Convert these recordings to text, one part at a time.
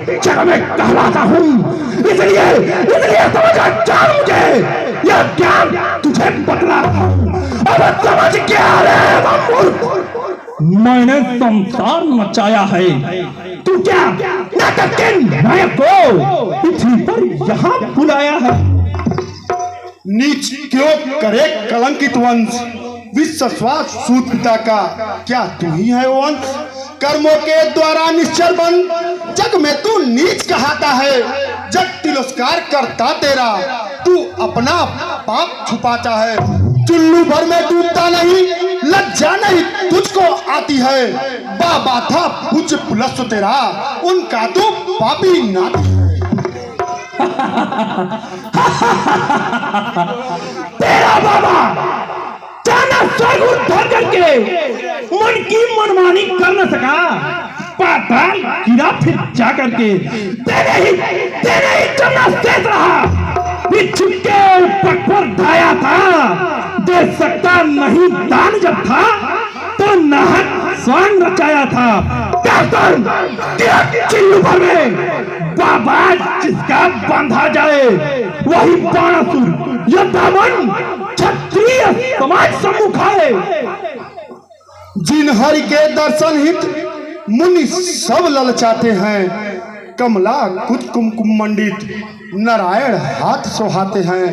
जग में कहलाता हूँ, इसलिए इसलिए समझ जान मुझे, यह ज्ञान तुझे बतला रहा हूँ। अब समझ क्या रे मैंने संसार मचाया है, तू क्या नाटक के नायक को पृथ्वी पर यहाँ बुलाया है। नीच क्यों करे कलंकित वंश, विश्वास सूत पिता का क्या तू ही है वंश। कर्मों के द्वारा निश्चल बन, जग में तू नीच कहता है। जग तिरस्कार करता तेरा, तू अपना पाप छुपाता है। चुल्लू भर में डूबता नहीं, लज्जा नहीं तुझको आती है। बाबा था पूज्य पुलस्त तेरा, उनका तू पापी नाती है। तेरा बाबा जाना स्वर्ग धर करके मन की मनमानी कर न सका, पाताल गिरा फिर जा करके तेरे ही चलना शेष रहा। बिच्छू के पग पर धाया था, दे सकता नहीं दान जब था, तो नाहक स्वांग रचाया था। चिल्लू भर में बाबा जिसका बांधा जाए, वही बाणासुर योद्धावन क्षत्रिय समाज सम्मुख आए। जिन हरि के दर्शन हित मुनि सब ललचाते हैं, कमला कुछ कुमकुम मंडित नारायण हाथ सोहाते हैं।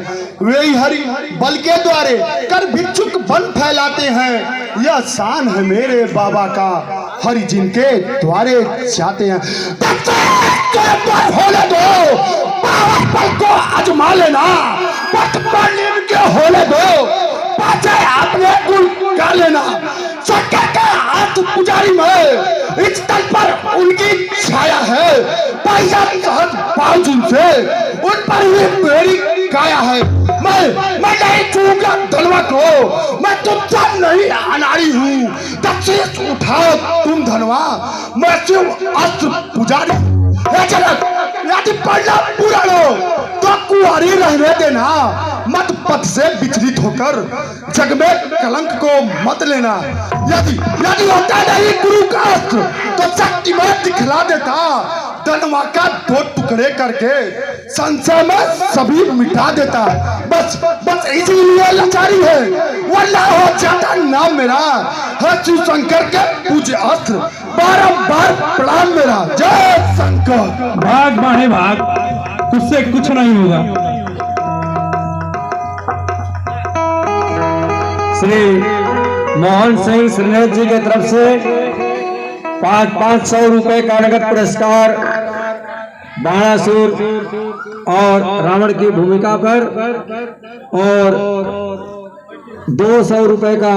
वे ही हरि बल के द्वारे कर भिक्षुक बन फैलाते हैं। यह शान है मेरे बाबा का, हरि जिनके द्वारे जाते हैं। होले दो पल को आजमा लेना, पट पर के होले दो पाचे आपने कुल कर लेना। सत्य के हाथ पुजारी में इस तल पर उनकी छाया है। पैसा सहज पाओ जिनसे उन पर ही मेरी काया है। मैं नहीं चूका धनवा को, मैं तुझसे नहीं अनाड़ी हूँ। दक्षिण उठाओ तुम धनवा, मैं शिव अस्त्र पुजारी। यदि पढ़ना पूरा लो तो कुंवारी रहने देना, मत पथ से विचलित होकर जग में कलंक को मत लेना। यदि होता नहीं गुरु का अस्त्र तो शक्ति में दिखला देता। धनवा का दो टुकड़े करके संशय में सभी मिटा देता। बस इसीलिए लाचारी है, वरना हो जाता नाम मेरा है शिव शंकर के पूज्य अस्त्र। बारंबार प्रणाम मेरा, जय शंकर। भाग माने भाग, तुझसे कुछ नहीं होगा। श्री मोहन सिंह श्रीनाथ जी की तरफ से 500 रुपए का नगद पुरस्कार बाणासुर और रावण की भूमिका पर, और 200 रुपए का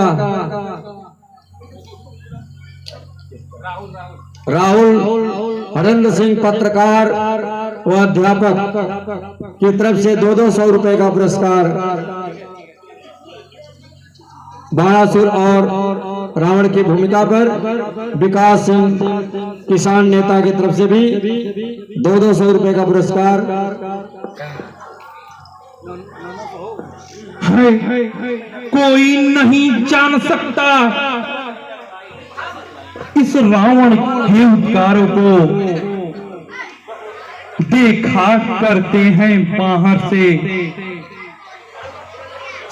राहुल हरेंद्र सिंह पत्रकार व अध्यापक की तरफ से 200 रुपए का पुरस्कार बाणासुर और रावण की भूमिका पर विकास सिंह किसान नेता की तरफ से भी 200 रुपए का पुरस्कार। कोई नहीं जान सकता इस रावण के उपकारों को, देखा करते हैं बाहर से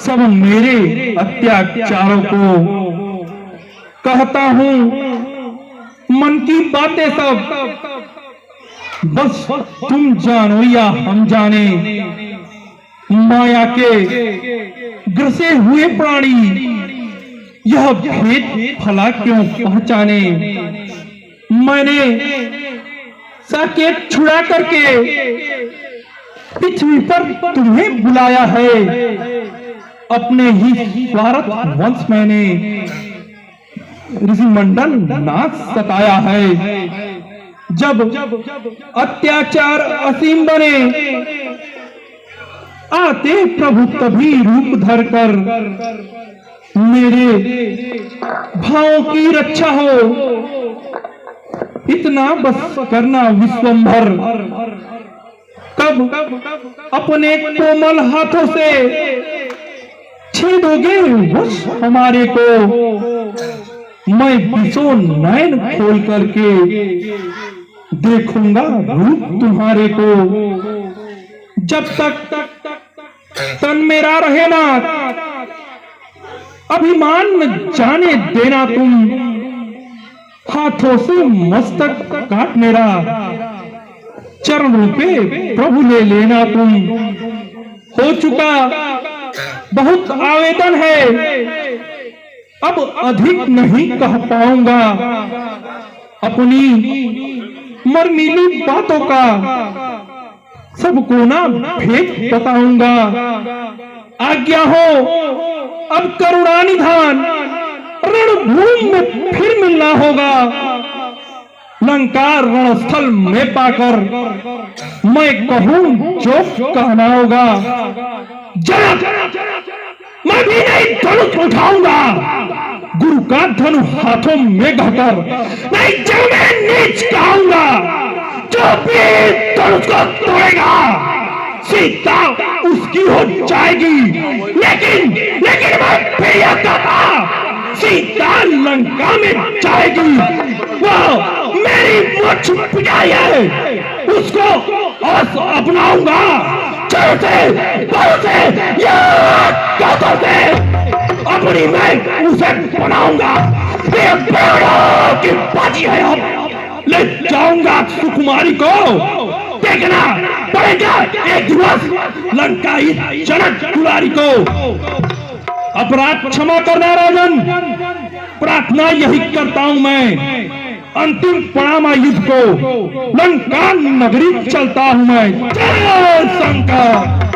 सब मेरे अत्याचारों को। कहता हूँ मन की बातें सब, बस तुम जानो या हम जाने। माया के ग्रसे हुए प्राणी यह भेद भला क्यों पहचाने। मैंने साकेत छुड़ा करके पृथ्वी पर तुम्हें बुलाया है। अपने ही स्वार्थ वंश मैंने ऋषि मंडल नाच सताया है। जब अत्याचार असीम बने, आते प्रभु तभी रूप धर कर मेरे भावों की रक्षा हो। इतना बस करना विश्वंभर, कब अपने कोमल हाथों से छेदोगे वश हमारे को। मैं बिसो नयन खोल करके देखूंगा रूप तुम्हारे को, जब तक तन मेरा रहे ना, अभिमान न जाने देना तुम, हाथों से मस्तक काट मेरा, चरण रूपे प्रभु ले लेना तुम। हो चुका बहुत आवेदन है, अब अधिक नहीं कह पाऊंगा, अपनी मर्मीली बातों का सबको ना भेद बताऊंगा। आज्ञा हो अब करुणा निधान, रणभूमि में फिर मिलना होगा, लंका रणस्थल में पाकर मैं कहूं जो कहना होगा। मैं भी नहीं धनुष उठाऊंगा, गुरु का धनु हाथों में घकर नहीं जग में नीच कहूंगा, जो भी धनुष को तोड़ेगा सीता उसकी हो जाएगी। लेकिन मैं फिर यह कहता, सीता लंका में जाएगी, वो मेरी मुझ पुजारी है, उसको अपनाऊंगा, अपनी मैं उसे बनाऊंगा। की बाजी है, अब ले जाऊंगा सुकुमारी को, देखना पड़ेगा एक दिवस लंका इस जनक दुलारी को। अपराध क्षमा करना राजन, प्रार्थना यही करता हूं मैं, अंतिम पड़ामा युद्ध को लंका नगरी चलता हूं मैं। जय शंकर।